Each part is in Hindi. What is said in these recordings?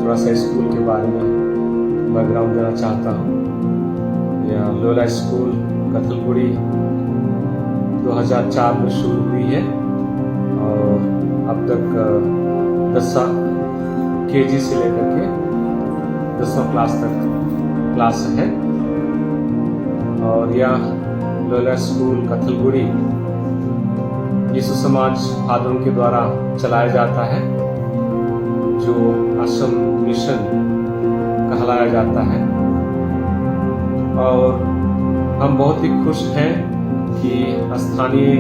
थोड़ा सा स्कूल के बारे में बैकग्राउंड देना चाहता हूँ। यह लोयला स्कूल कथलगुड़ी 2004 में शुरू हुई है और अब तक 10 KG से लेकर के 10वीं क्लास तक क्लास है। और यह लोयला स्कूल कथलगुड़ी यीशु समाज फादरों के द्वारा चलाया जाता है, जो आश्रम मिशन कहलाया जाता है। और हम बहुत ही खुश हैं कि स्थानीय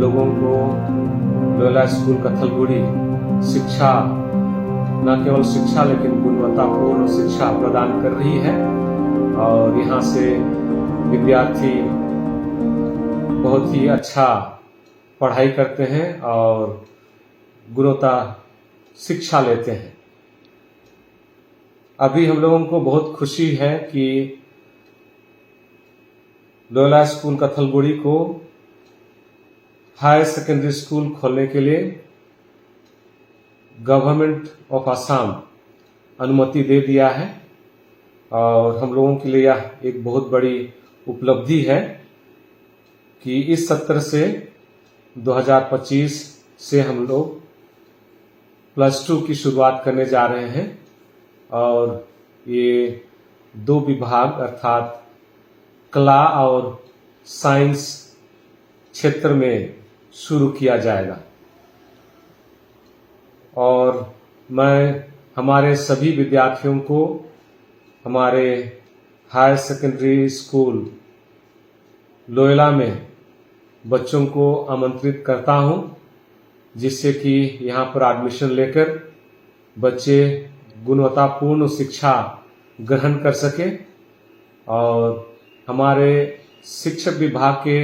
लोगों को लोयला स्कूल कथलगुड़ी शिक्षा, न केवल शिक्षा लेकिन गुणवत्तापूर्ण शिक्षा प्रदान कर रही है। और यहाँ से विद्यार्थी बहुत ही अच्छा पढ़ाई करते हैं और गुणवत्ता शिक्षा लेते हैं। अभी हम लोगों को बहुत खुशी है कि लोयला स्कूल कथलगुड़ी को हायर सेकेंडरी स्कूल खोलने के लिए गवर्नमेंट ऑफ असम अनुमति दे दिया है। और हम लोगों के लिए यह एक बहुत बड़ी उपलब्धि है कि इस सत्र से 2025 से हम लोग +2 की शुरुआत करने जा रहे हैं। और ये 2 विभाग अर्थात कला और साइंस क्षेत्र में शुरू किया जाएगा। और मैं हमारे सभी विद्यार्थियों को हमारे हायर सेकेंडरी स्कूल लोयला में बच्चों को आमंत्रित करता हूं, जिससे कि यहाँ पर एडमिशन लेकर बच्चे गुणवत्तापूर्ण शिक्षा ग्रहण कर सके। और हमारे शिक्षक विभाग के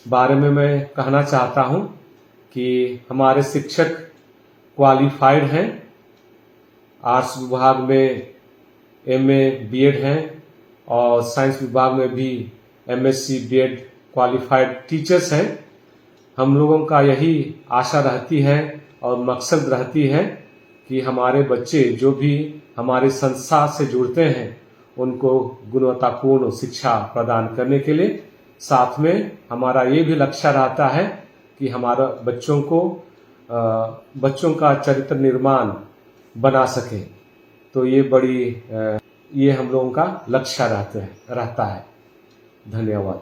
बारे में मैं कहना चाहता हूं कि हमारे शिक्षक क्वालिफाइड हैं। आर्ट्स विभाग में MA BEd हैं और साइंस विभाग में भी MSc BEd क्वालिफाइड टीचर्स हैं। हम लोगों का यही आशा रहती है और मकसद रहती है कि हमारे बच्चे जो भी हमारी संस्था से जुड़ते हैं उनको गुणवत्तापूर्ण शिक्षा प्रदान करने के लिए, साथ में हमारा ये भी लक्ष्य रहता है कि हमारा बच्चों का चरित्र निर्माण बना सके। तो ये हम लोगों का लक्ष्य रहता है। धन्यवाद।